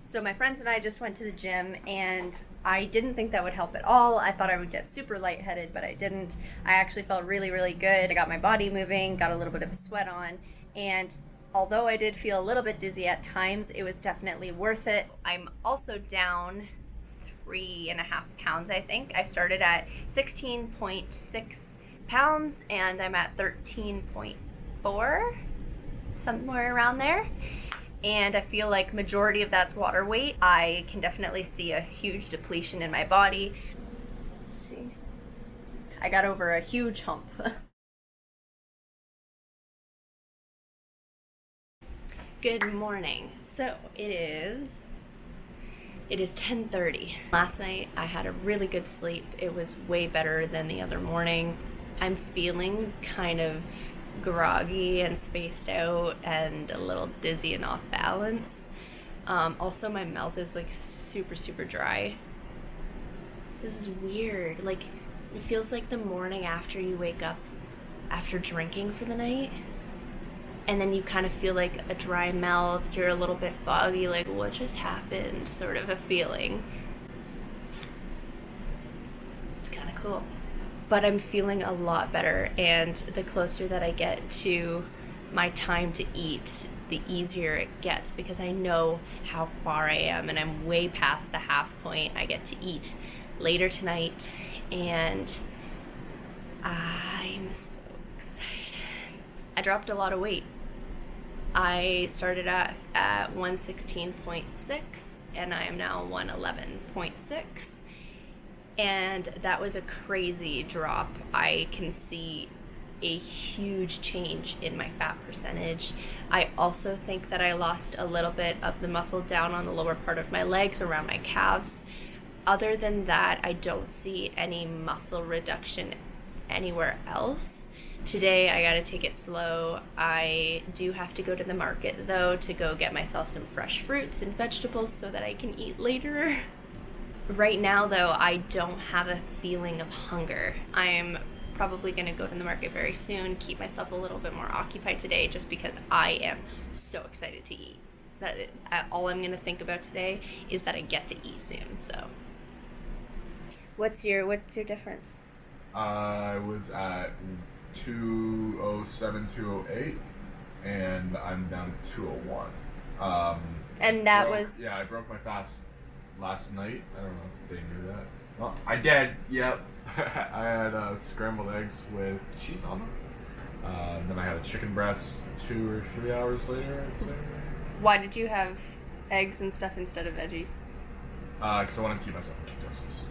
So my friends and I just went to the gym, and I didn't think that would help at all. I thought I would get super lightheaded, but I didn't. I actually felt really, really good. I got my body moving, got a little bit of a sweat on, and although I did feel a little bit dizzy at times, it was definitely worth it. I'm also down 3.5 pounds, I think. I started at 16.6 pounds and I'm at 13.4, somewhere around there. And I feel like majority of that's water weight. I can definitely see a huge depletion in my body. Let's see. I got over a huge hump. Good morning. So it is 10:30. Last night I had a really good sleep. It was way better than the other morning. I'm feeling kind of groggy and spaced out and a little dizzy and off balance. Also, my mouth is like super dry. This is weird. Like, it feels like the morning after you wake up after drinking for the night, and then you kind of feel like a dry mouth, you're a little bit foggy, like what just happened, sort of a feeling. It's kind of cool. But I'm feeling a lot better, and the closer that I get to my time to eat, the easier it gets, because I know how far I am and I'm way past the half point. I get to eat later tonight, and I'm so excited. I dropped a lot of weight. I started at 116.6 and I am now 111.6. And that was a crazy drop. I can see a huge change in my fat percentage. I also think that I lost a little bit of the muscle down on the lower part of my legs around my calves. Other than that, I don't see any muscle reduction anywhere else. Today I gotta take it slow. I do have to go to the market though to go get myself some fresh fruits and vegetables so that I can eat later. Right now though, I don't have a feeling of hunger. I'm probably gonna go to the market very soon, keep myself a little bit more occupied today just because I am so excited to eat. All I'm gonna think about today is that I get to eat soon, so. What's your difference? I was at 207, 208, and I'm down to 201. And that was... Yeah, I broke my fast last night. I don't know if they knew that. Well, I did, yep. I had scrambled eggs with cheese on them. Then I had a chicken breast 2 or 3 hours later, I'd say. Why did you have eggs and stuff instead of veggies? Because I wanted to keep myself in ketosis.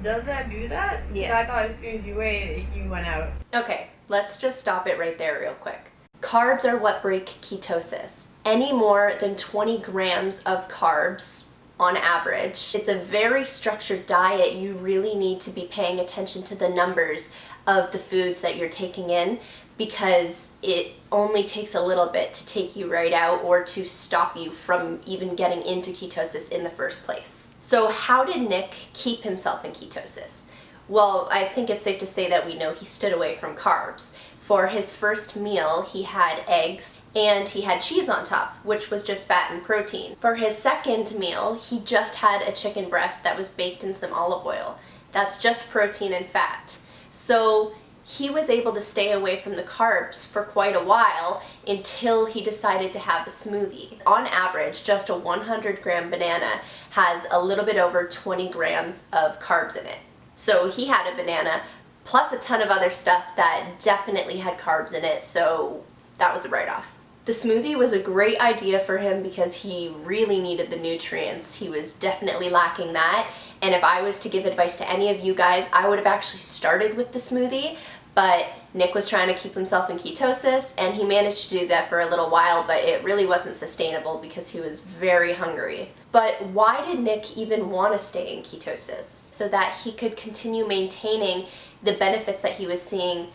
Does that do that? Yeah. I thought as soon as you ate, you went out. Okay, let's just stop it right there real quick. Carbs are what break ketosis. Any more than 20 grams of carbs on average. It's a very structured diet. You really need to be paying attention to the numbers of the foods that you're taking in, because it only takes a little bit to take you right out or to stop you from even getting into ketosis in the first place. So how did Nick keep himself in ketosis? Well, I think it's safe to say that we know he stood away from carbs. For his first meal, he had eggs and he had cheese on top, which was just fat and protein. For his second meal, he just had a chicken breast that was baked in some olive oil. That's just protein and fat. So he was able to stay away from the carbs for quite a while until he decided to have a smoothie. On average, just a 100-gram banana has a little bit over 20 grams of carbs in it. So he had a banana plus a ton of other stuff that definitely had carbs in it, so that was a write-off. The smoothie was a great idea for him because he really needed the nutrients. He was definitely lacking that, and if I was to give advice to any of you guys, I would have actually started with the smoothie, but Nick was trying to keep himself in ketosis, and he managed to do that for a little while, but it really wasn't sustainable because he was very hungry. But why did Nick even want to stay in ketosis? So that he could continue maintaining the benefits that he was seeing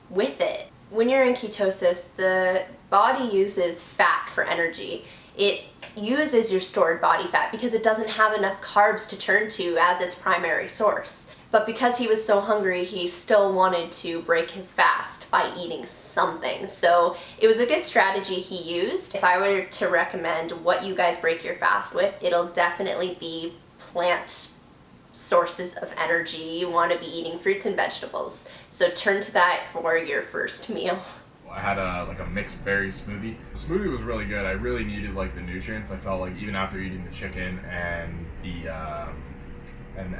with it. When you're in ketosis, the body uses fat for energy. It uses your stored body fat because it doesn't have enough carbs to turn to as its primary source. But because he was so hungry, he still wanted to break his fast by eating something. So it was a good strategy he used. If I were to recommend what you guys break your fast with, it'll definitely be plant sources of energy. You want to be eating fruits and vegetables. So turn to that for your first meal. I had a mixed berry smoothie. The smoothie was really good. I really needed like the nutrients. I felt like even after eating the chicken and the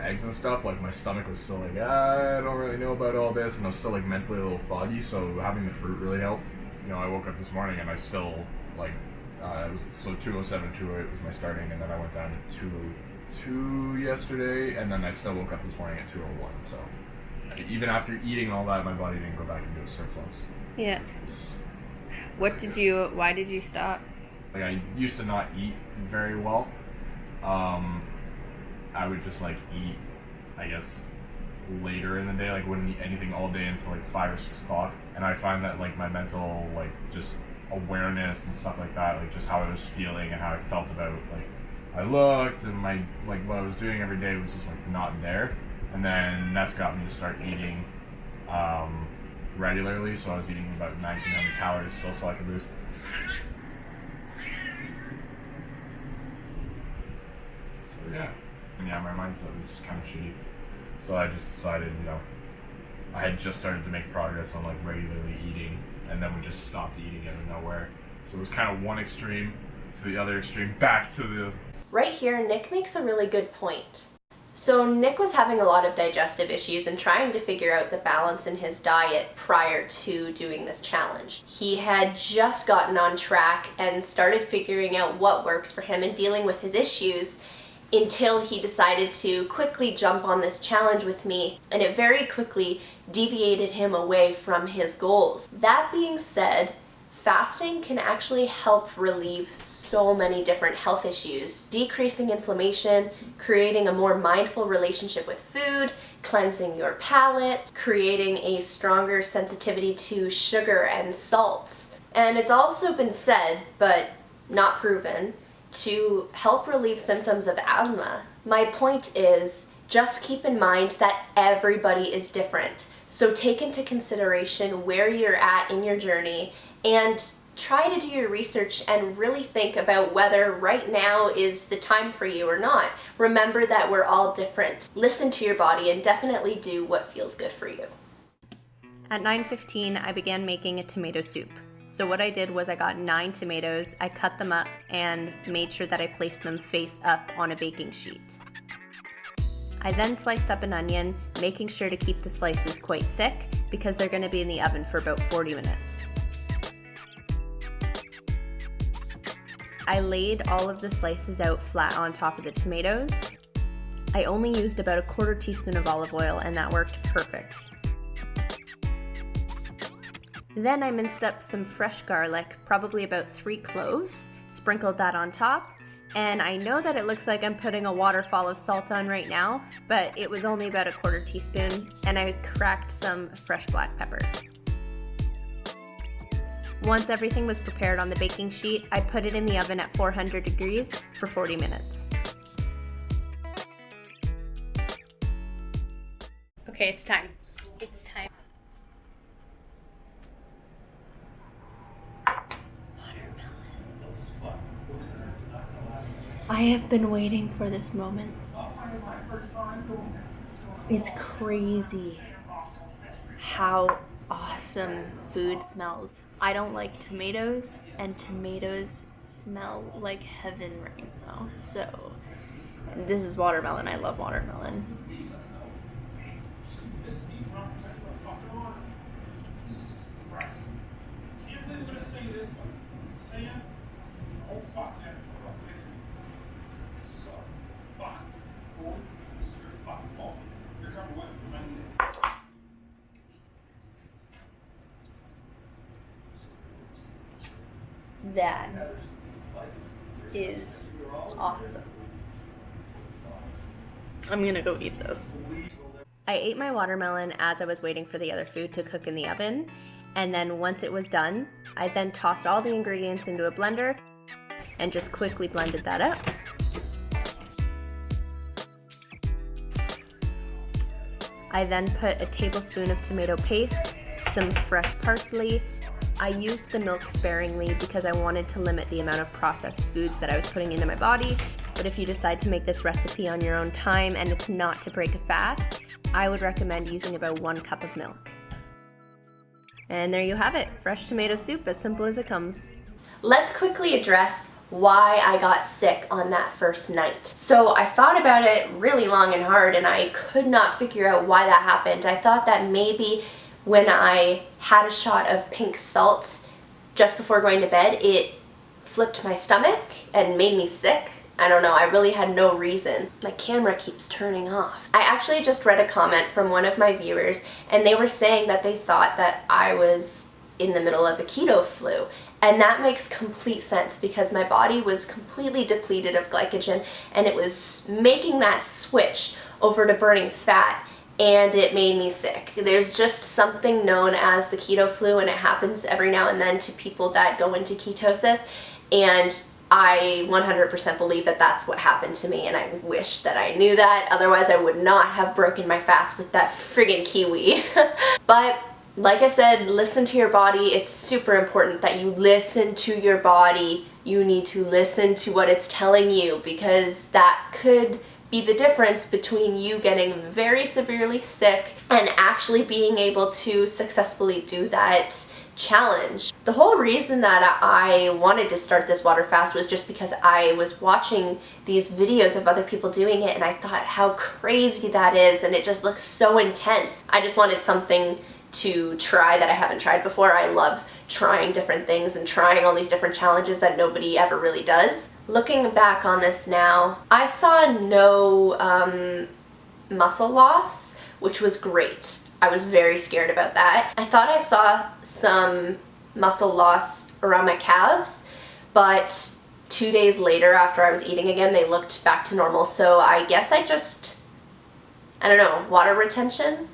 eggs and stuff, like my stomach was still like, I don't really know about all this, and I was still like mentally a little foggy. So having the fruit really helped. You know, I woke up this morning and I still like it was so 207, 208 was my starting, and then I went down to 202 yesterday, and then I still woke up this morning at 201. So even after eating all that, my body didn't go back into a surplus. Yeah. Why did you stop? Like, I used to not eat very well. I would just like eat, I guess, later in the day. Like, wouldn't eat anything all day until like 5 or 6 o'clock. And I find that like my mental, like, just awareness and stuff like that, like just how I was feeling and how I felt about like I looked and my like what I was doing every day was just like not there. And then that's got me to start eating regularly, so I was eating about 1,900 calories still, so I could lose. So yeah, my mindset was just kind of shitty. So I just decided, you know, I had just started to make progress on like regularly eating, and then we just stopped eating out of nowhere. So it was kind of one extreme to the other extreme, back to the... Right here, Nick makes a really good point. So Nick was having a lot of digestive issues and trying to figure out the balance in his diet prior to doing this challenge. He had just gotten on track and started figuring out what works for him and dealing with his issues until he decided to quickly jump on this challenge with me, and it very quickly deviated him away from his goals. That being said, fasting can actually help relieve so many different health issues, decreasing inflammation, creating a more mindful relationship with food, cleansing your palate, creating a stronger sensitivity to sugar and salt. And it's also been said, but not proven, to help relieve symptoms of asthma. My point is, just keep in mind that everybody is different. So take into consideration where you're at in your journey and try to do your research and really think about whether right now is the time for you or not. Remember that we're all different. Listen to your body and definitely do what feels good for you. At 9:15, I began making a tomato soup. So what I did was I got 9 tomatoes, I cut them up, and made sure that I placed them face up on a baking sheet. I then sliced up an onion, making sure to keep the slices quite thick because they're going to be in the oven for about 40 minutes. I laid all of the slices out flat on top of the tomatoes. I only used about a 1/4 teaspoon of olive oil, and that worked perfect. Then I minced up some fresh garlic, probably about 3 cloves, sprinkled that on top, and I know that it looks like I'm putting a waterfall of salt on right now, but it was only about a 1/4 teaspoon, and I cracked some fresh black pepper. Once everything was prepared on the baking sheet, I put it in the oven at 400 degrees for 40 minutes. Okay, it's time. It's time. I have been waiting for this moment. It's crazy how awesome food smells. I don't like tomatoes, and tomatoes smell like heaven right now. So, this is watermelon. I love watermelon. That is awesome. I'm gonna go eat this. I ate my watermelon as I was waiting for the other food to cook in the oven, and then once it was done, I then tossed all the ingredients into a blender and just quickly blended that up. I then put a tablespoon of tomato paste, some fresh parsley. I used the milk sparingly because I wanted to limit the amount of processed foods that I was putting into my body, but if you decide to make this recipe on your own time and it's not to break a fast, I would recommend using about 1 cup of milk. And there you have it, fresh tomato soup, as simple as it comes. Let's quickly address why I got sick on that first night. So I thought about it really long and hard and I could not figure out why that happened. I thought that maybe when I had a shot of pink salt just before going to bed, it flipped my stomach and made me sick. I don't know, I really had no reason. My camera keeps turning off. I actually just read a comment from one of my viewers and they were saying that they thought that I was in the middle of a keto flu. And that makes complete sense because my body was completely depleted of glycogen and it was making that switch over to burning fat, and it made me sick. There's just something known as the keto flu, and it happens every now and then to people that go into ketosis, and I 100% believe that that's what happened to me, and I wish that I knew that. Otherwise I would not have broken my fast with that friggin' kiwi. But like I said, listen to your body. It's super important that you listen to your body. You need to listen to what it's telling you, because that could be the difference between you getting very severely sick and actually being able to successfully do that challenge. The whole reason that I wanted to start this water fast was just because I was watching these videos of other people doing it and I thought how crazy that is, and it just looks so intense. I just wanted something to try that I haven't tried before. I love trying different things and trying all these different challenges that nobody ever really does. Looking back on this now, I saw no muscle loss, which was great. I was very scared about that. I thought I saw some muscle loss around my calves, but 2 days later after I was eating again, they looked back to normal. So I guess I don't know, water retention?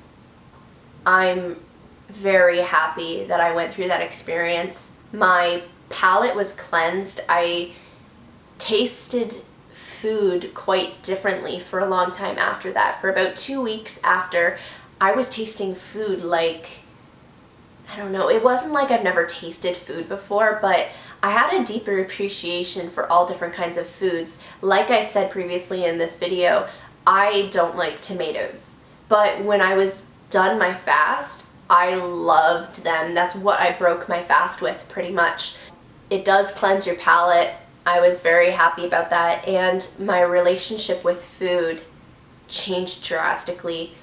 I'm very happy that I went through that experience. My palate was cleansed. I tasted food quite differently for a long time after that. For about 2 weeks after, I was tasting food like, I don't know, it wasn't like I've never tasted food before, but I had a deeper appreciation for all different kinds of foods. Like I said previously in this video, I don't like tomatoes, but when I was done my fast, I loved them. That's what I broke my fast with, pretty much. It does cleanse your palate. I was very happy about that, and my relationship with food changed drastically.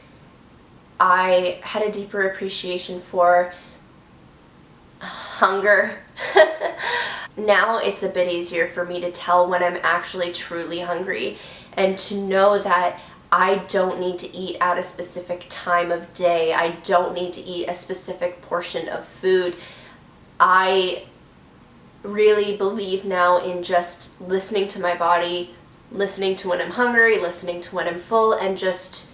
I had a deeper appreciation for hunger. Now it's a bit easier for me to tell when I'm actually truly hungry, and to know that I don't need to eat at a specific time of day. I don't need to eat a specific portion of food. I really believe now in just listening to my body, listening to when I'm hungry, listening to when I'm full, and just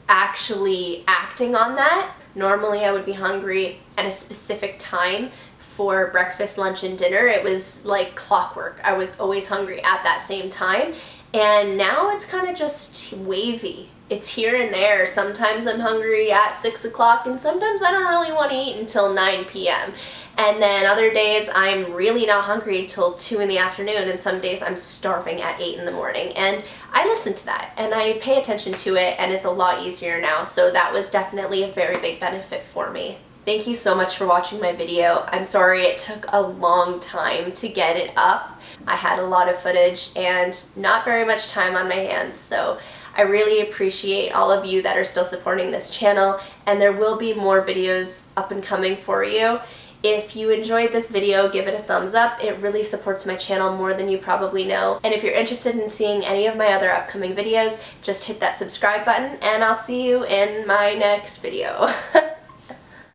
actually acting on that. Normally I would be hungry at a specific time for breakfast, lunch, and dinner. It was like clockwork. I was always hungry at that same time. And now it's kind of just wavy. It's here and there. Sometimes I'm hungry at 6 o'clock and sometimes I don't really want to eat until 9 p.m. And then other days I'm really not hungry till 2 in the afternoon, and some days I'm starving at 8 in the morning. And I listen to that and I pay attention to it, and it's a lot easier now. So that was definitely a very big benefit for me. Thank you so much for watching my video. I'm sorry it took a long time to get it up. I had a lot of footage and not very much time on my hands, so I really appreciate all of you that are still supporting this channel, and there will be more videos up and coming for you. If you enjoyed this video, give it a thumbs up. It really supports my channel more than you probably know. And if you're interested in seeing any of my other upcoming videos, just hit that subscribe button, and I'll see you in my next video.